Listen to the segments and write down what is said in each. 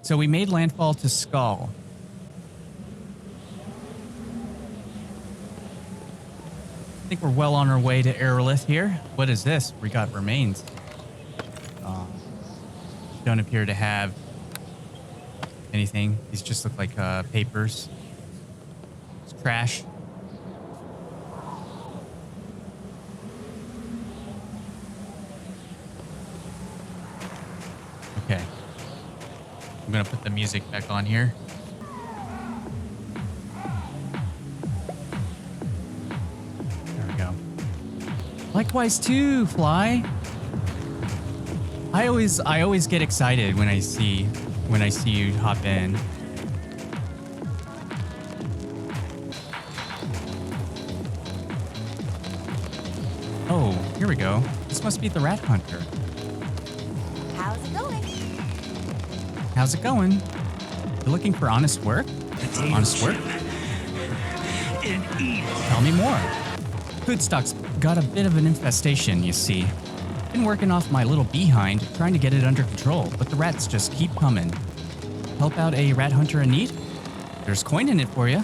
So we made landfall to Skal. I think we're well on our way to Arelith here. What is this? We got remains. Don't appear to have anything. These just look like papers. It's trash. Okay. I'm gonna put the music back on here. There we go. Likewise too, Fly. I always get excited when I see you hop in. Oh, here we go. This must be the Rathunter. How's it going? How's it going? You're looking for honest work? Honest work? Tell me more. Food stock's got a bit of an infestation, you see. Been working off my little behind, trying to get it under control, but the rats just keep coming. Help out a rat hunter in need? There's coin in it for you.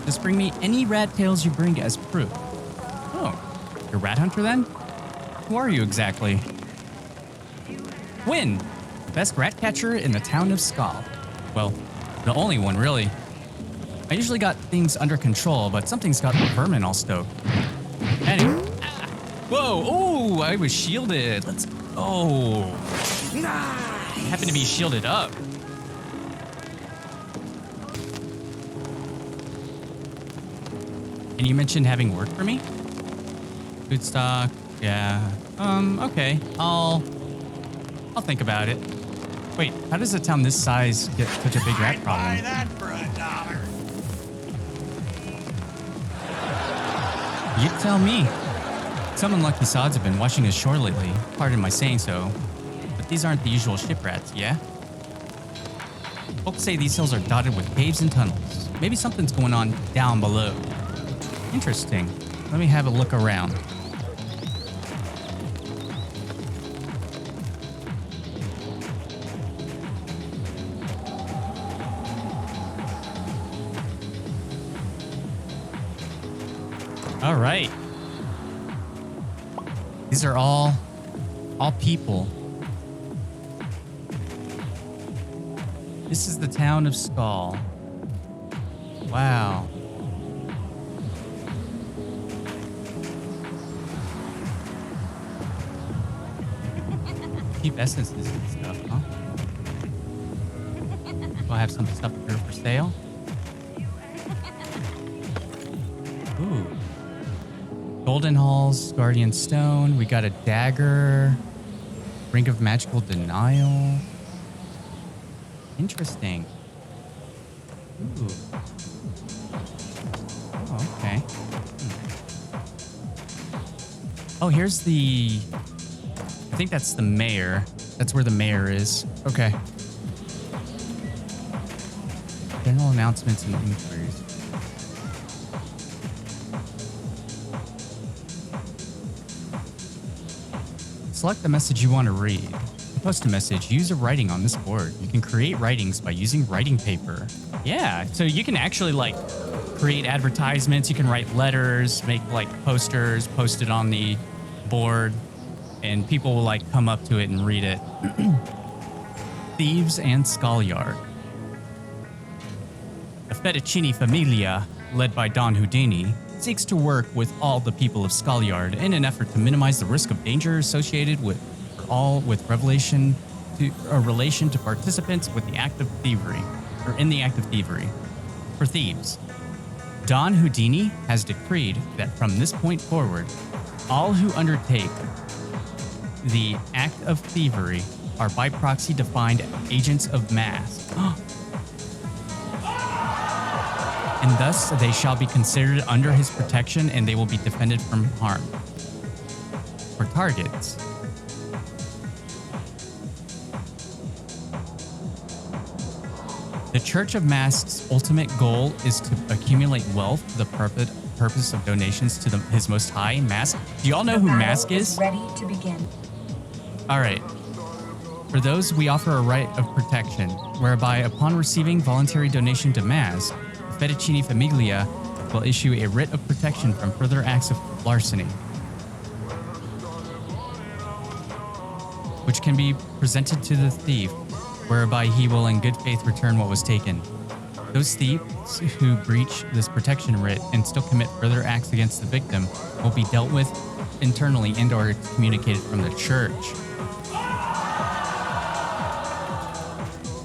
Just bring me any rat tails you bring as proof. Oh, you're a rat hunter then? Who are you exactly? Wynne, best rat catcher in the town of Skal. Well, the only one really. I usually got things under control, but something's got the vermin all stoked. Anyway. Whoa, oh, I was shielded. Let's go. I happen to be shielded up. And you mentioned having work for me? Food stock, yeah. Okay, I'll think about it. Wait, how does a town this size get such a big rat problem? Buy that for $1. You tell me. Some unlucky sods have been washing ashore lately, pardon my saying so, but these aren't the usual ship rats, yeah? Folks say these hills are dotted with caves and tunnels. Maybe something's going on down below. Interesting. Let me have a look around. All right. These are all people. This is the town of Skal. Wow. Cheap essences and stuff, huh? Do I have some stuff here for sale? Ooh. Golden Halls, Guardian Stone. We got a dagger. Ring of Magical Denial. Interesting. Ooh. Oh, okay. Oh, here's the... I think that's the mayor. That's where the mayor is. Okay. General announcements and inquiries. Select the message you want to read. To post a message, use a writing on this board. You can create writings by using writing paper. Yeah, so you can actually like create advertisements. You can write letters, make like posters, post it on the board, and people will like come up to it and read it. Thieves and Skaljard. The Fettuccine Familia, led by Don Houdini, seeks to work with all the people of Skaljard in an effort to minimize the risk of danger associated with relation to participants with the act of thievery, or in the act of thievery. For thieves, Don Houdini has decreed that from this point forward, all who undertake the act of thievery are by proxy defined agents of mass. And thus they shall be considered under his protection and they will be defended from harm. For targets, the Church of Mask's ultimate goal is to accumulate wealth for the purpose of donations to his most high, Mask. Do you all know who Mask is? Ready to begin. All right. For For those, we offer a right of protection, whereby upon receiving voluntary donation to Maz, the Fettuccine Famiglia will issue a writ of protection from further acts of larceny, which can be presented to the thief, whereby he will in good faith return what was taken. Those thieves who breach this protection writ and still commit further acts against the victim will be dealt with internally and/or communicated from the church.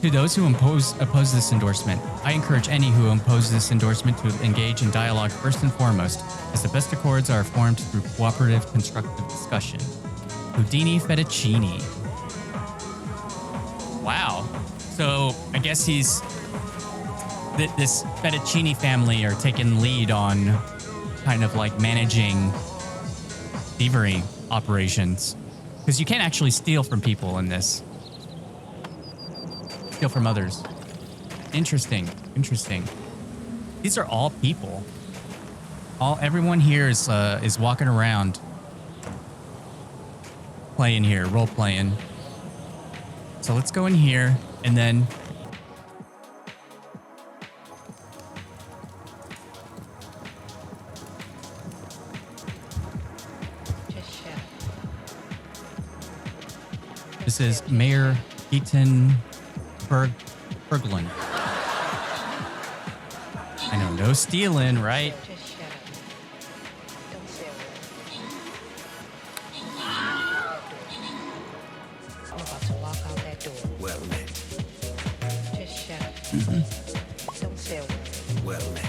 To those who oppose this endorsement, I encourage any who oppose this endorsement to engage in dialogue first and foremost, as the best accords are formed through cooperative, constructive discussion. Houdini Fettuccine. Wow. So I guess this Fettuccine family are taking lead on kind of like managing thievery operations. Because you can't actually steal from people in this. Steal from others. Interesting. These are all people. Everyone here is walking around playing here, role playing. So let's go in here and then this is Mayor Eaton Berglund. I know, no stealing, right? Well met. Just shut up. Don't say a word. Well met.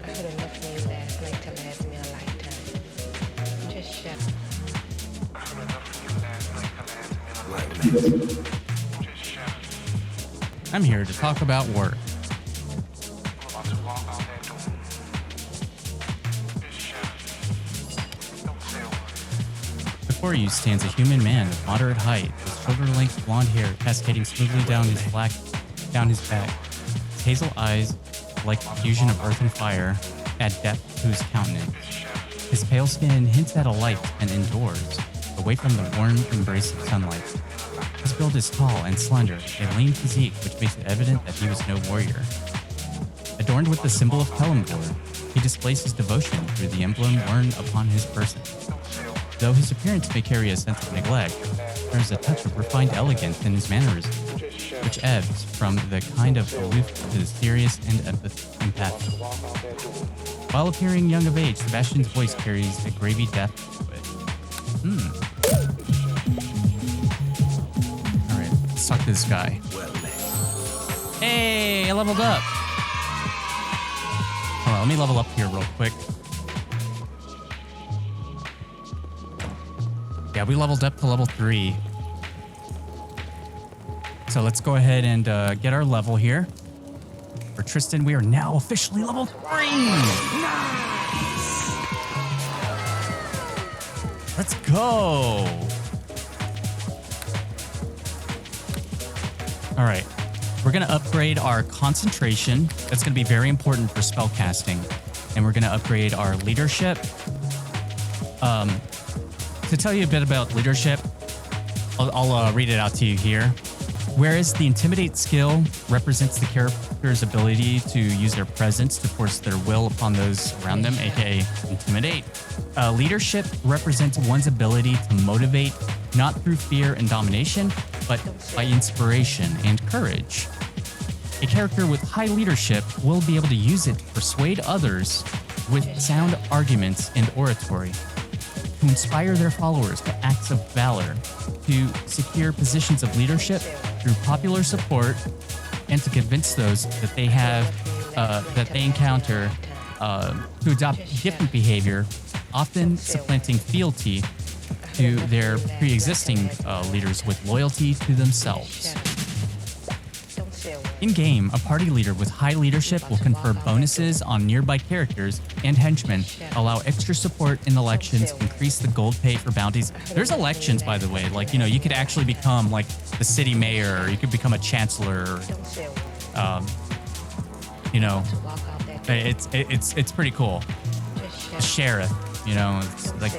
I heard enough news last night to last me a lifetime. Just shut up. Well met. I'm here to talk about work. Before you stands a human man of moderate height, with shoulder-length blonde hair cascading smoothly down his back. His hazel eyes, like the fusion of earth and fire, add depth to his countenance. His pale skin hints at a life and indoors, away from the warm embrace of sunlight. His build is tall and slender, a lean physique which makes it evident that he was no warrior. Adorned with the symbol of Pellamgord, he displays his devotion through the emblem worn upon his person. Though his appearance may carry a sense of neglect, there is a touch of refined elegance in his mannerisms, which ebbs from the kind of aloof to the serious and empathic. While appearing young of age, Sebastian's voice carries a gravy depth to it. Alright, let's talk to this guy. Hey, I leveled up! Hold on, let me level up here real quick. Yeah, we leveled up to level 3. So let's go ahead and get our level here. For Tristan, we are now officially level 3! Nice! Let's go! All right, we're gonna upgrade our concentration. That's gonna be very important for spell casting. And we're gonna upgrade our leadership. To tell you a bit about leadership, I'll read it out to you here. Whereas the Intimidate skill represents the character's ability to use their presence to force their will upon those around them, aka Intimidate, leadership represents one's ability to motivate not through fear and domination, but by inspiration and courage. A character with high leadership will be able to use it to persuade others with sound arguments and oratory, to inspire their followers to acts of valor, to secure positions of leadership through popular support, and to convince those that they have, that they encounter, to adopt different behavior, often supplanting fealty to their pre-existing leaders with loyalty to themselves. In-game, a party leader with high leadership will confer bonuses on nearby characters and henchmen, allow extra support in elections, increase the gold pay for bounties. There's elections, by the way, like, you know, you could actually become like the city mayor, or you could become a chancellor, you know, it's pretty cool. The sheriff, you know, it's like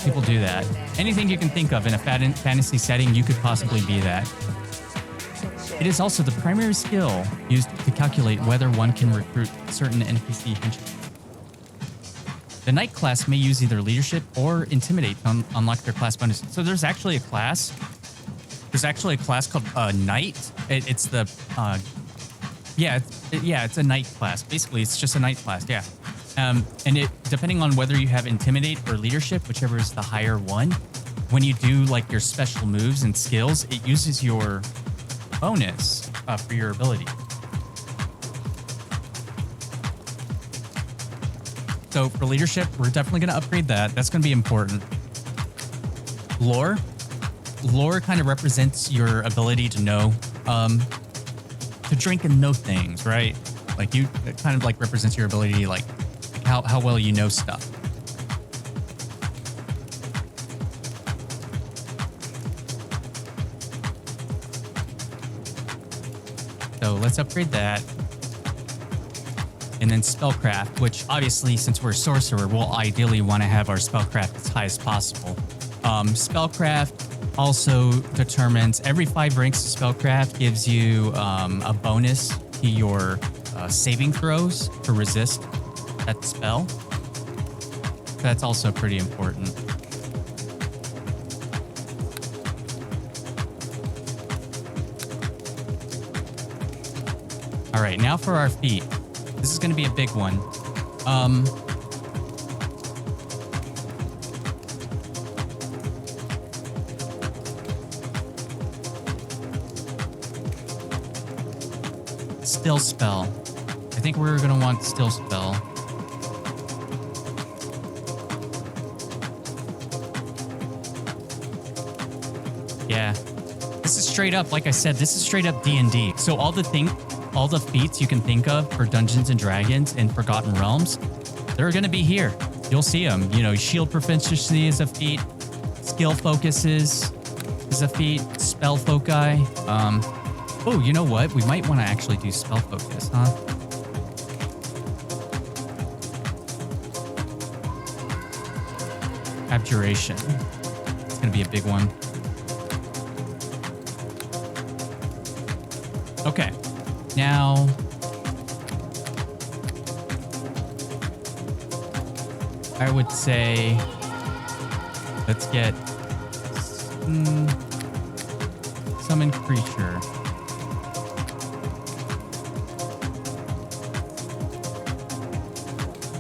people do that. Anything you can think of in a fantasy setting, you could possibly be that. It is also the primary skill used to calculate whether one can recruit certain NPC henchmen. The Knight class may use either leadership or intimidate to unlock their class bonuses. So there's actually a class. There's actually a class called Knight. It's the it's a Knight class. Basically, it's just a Knight class. Yeah. And it, depending on whether you have intimidate or leadership, whichever is the higher one, when you do like your special moves and skills, it uses your bonus for your ability. So for leadership, we're definitely going to upgrade that. That's going to be important. Lore kind of represents your ability to know, to drink and know things, right? Like it kind of like represents your ability, like how well you know stuff. So let's upgrade that. And then spellcraft, which obviously, since we're a sorcerer, we'll ideally want to have our spellcraft as high as possible. Spellcraft also determines every 5 ranks of spellcraft gives you a bonus to your saving throws to resist that spell. That's also pretty important. All right, now for our feat. This is going to be a big one. Still spell. I think we're going to want still spell. Yeah. This is straight up, like I said, this is straight up D&D. So all the feats you can think of for Dungeons and Dragons and Forgotten Realms, they're going to be here. You'll see them. You know, shield proficiency is a feat. Skill focuses is a feat. Spell foci. Oh, you know what? We might want to actually do spell focus, huh? Abjuration. It's going to be a big one. Okay. Now, I would say let's get summon creature.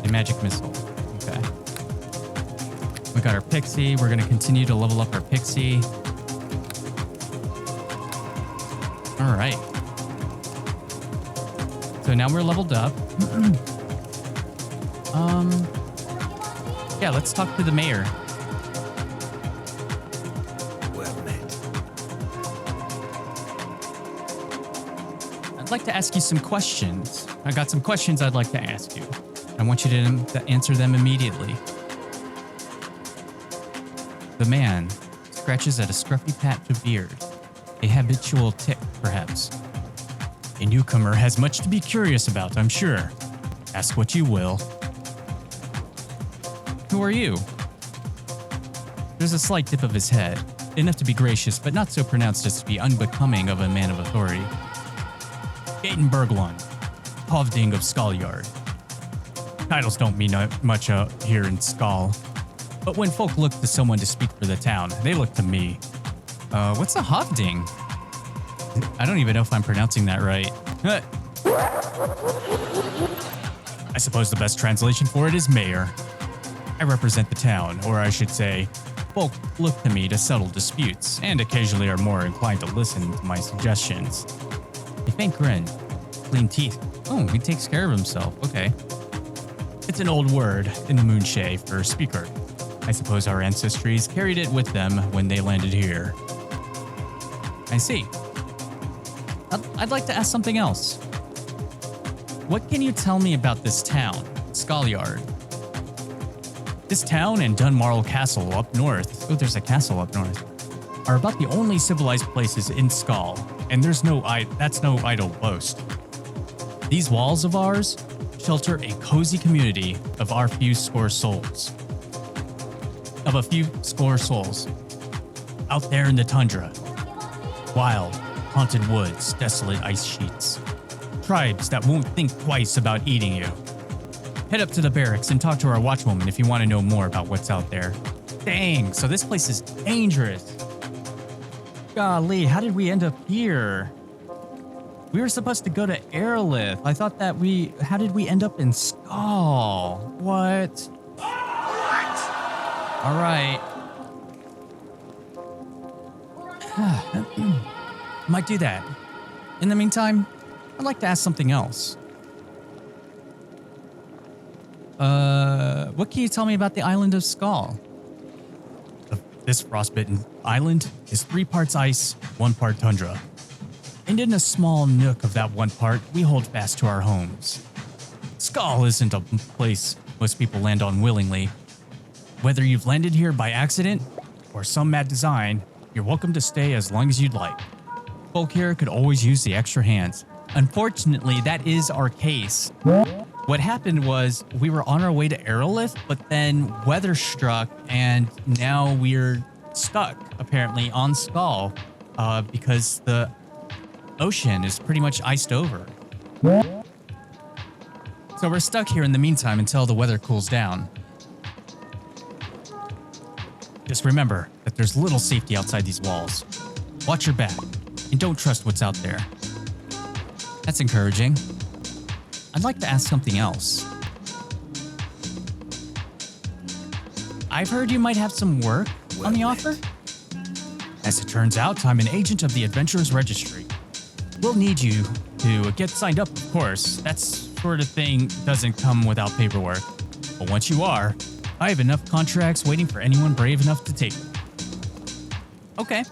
A magic missile. Okay. We got our pixie. We're going to continue to level up our pixie. All right. So now we're leveled up. Yeah, let's talk to the mayor. Well met. I'd like to ask you some questions. I got some questions I'd like to ask you. I want you to answer them immediately. The man scratches at a scruffy patch of beard. A habitual tic, perhaps. A newcomer has much to be curious about, I'm sure. Ask what you will. Who are you? There's a slight dip of his head, enough to be gracious, but not so pronounced as to be unbecoming of a man of authority. Gaten Berglund, Hovding of Skaljard. Titles don't mean much here in Skal, but when folk look to someone to speak for the town, they look to me. What's a Hovding? I don't even know if I'm pronouncing that right. I suppose the best translation for it is mayor. I represent the town, or I should say, folk look to me to settle disputes, and occasionally are more inclined to listen to my suggestions. A faint grin, clean teeth. Oh, he takes care of himself. Okay. It's an old word in the Moonshae for speaker. I suppose our ancestries carried it with them when they landed here. I see. I'd like to ask something else. What can you tell me about this town, Skaljard? This town and Dunmarl Castle up north, oh, there's a castle up north, are about the only civilized places in Skal, and that's no idle boast. These walls of ours shelter a cozy community of our few score souls. of a few score souls. Out there in the tundra. Wild, haunted woods, desolate ice sheets. Tribes that won't think twice about eating you. Head up to the barracks and talk to our watchwoman if you want to know more about what's out there. Dang, so this place is dangerous. Golly, how did we end up here? We were supposed to go to Arelith. I thought that how did we end up in Skal? What? All right. Might do that. In the meantime, I'd like to ask something else. What can you tell me about the island of Skal? This frostbitten island is 3 parts ice, 1 part tundra. And in a small nook of that 1 part, we hold fast to our homes. Skal isn't a place most people land on willingly. Whether you've landed here by accident or some mad design, you're welcome to stay as long as you'd like. Folk here could always use the extra hands. Unfortunately, that is our case. What happened was we were on our way to Arelith, but then weather struck and now we're stuck apparently on Skal because the ocean is pretty much iced over. So we're stuck here in the meantime until the weather cools down. Just remember that there's little safety outside these walls. Watch your back and don't trust what's out there. That's encouraging. I'd like to ask something else. I've heard you might have some work on the offer. As it turns out, I'm an agent of the Adventurers Registry. We'll need you to get signed up, of course. That sort of thing doesn't come without paperwork. But once you are, I have enough contracts waiting for anyone brave enough to take them. Okay.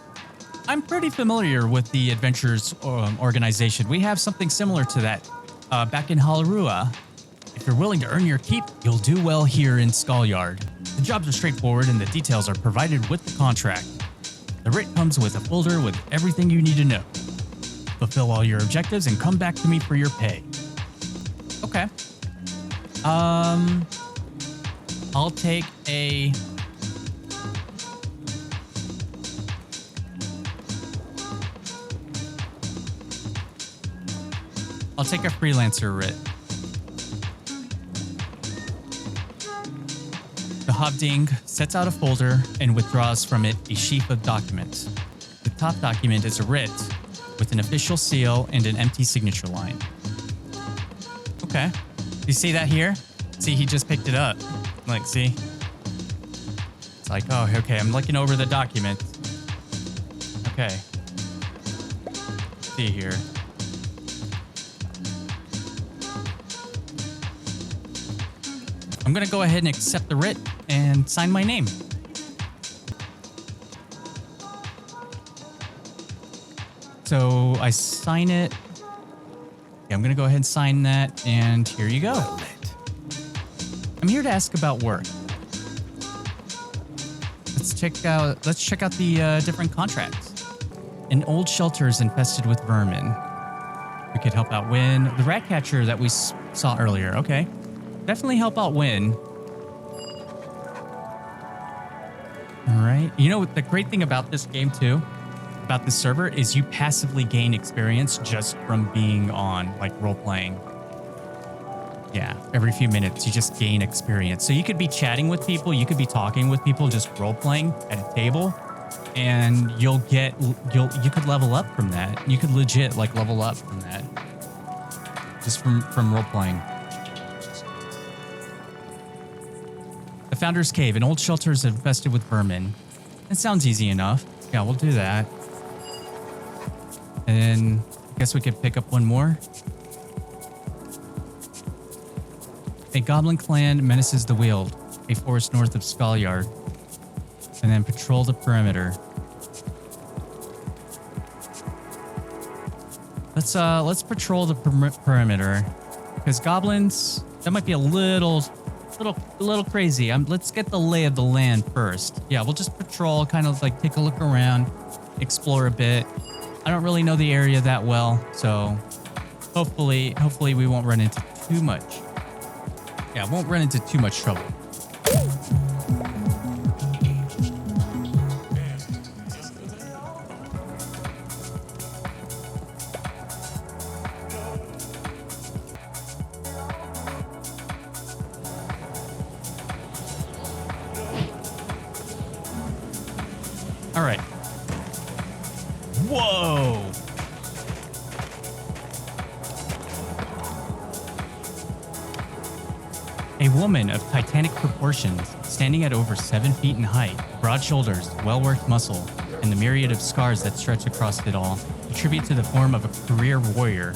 I'm pretty familiar with the Adventurers organization. We have something similar to that back in Halarua. If you're willing to earn your keep, you'll do well here in Skaljard. The jobs are straightforward and the details are provided with the contract. The writ comes with a folder with everything you need to know. Fulfill all your objectives and come back to me for your pay. Okay. I'll take a... I'll take a freelancer writ. The Hovding sets out a folder and withdraws from it a sheaf of documents. The top document is a writ with an official seal and an empty signature line. Okay. You see that here? See, he just picked it up. Like, see? It's like, oh, okay, I'm looking over the document. Okay. See here. I'm gonna go ahead and accept the writ and sign my name. So I sign it. Yeah, I'm gonna go ahead and sign that, and here you go. Well met. I'm here to ask about work. Let's check out the different contracts. An old shelter is infested with vermin. We could help out Wynne, the rat catcher that we saw earlier. Okay. Definitely help out Wynne. All right. You know, the great thing about this game too, about this server, is you passively gain experience just from being on, like, role-playing. Yeah, every few minutes you just gain experience. So you could be chatting with people, you could be talking with people, just role-playing at a table, and you could level up from that. You could legit, like, level up from that. Just from role-playing. The Founder's Cave. An old shelter is infested with vermin. It sounds easy enough. Yeah, we'll do that. And I guess we could pick up one more. A goblin clan menaces the Weald, a forest north of Skaljard. And then patrol the perimeter. Let's patrol the perimeter. Because goblins, that might be a little crazy. Let's get the lay of the land first. Yeah, we'll just patrol, kind of like take a look around, explore a bit. I don't really know the area that well, so hopefully we won't run into too much. Yeah, won't run into too much trouble. All right. Whoa. A woman of titanic proportions, standing at over 7 feet in height, broad shoulders, well-worked muscle, and the myriad of scars that stretch across it all, attribute to the form of a career warrior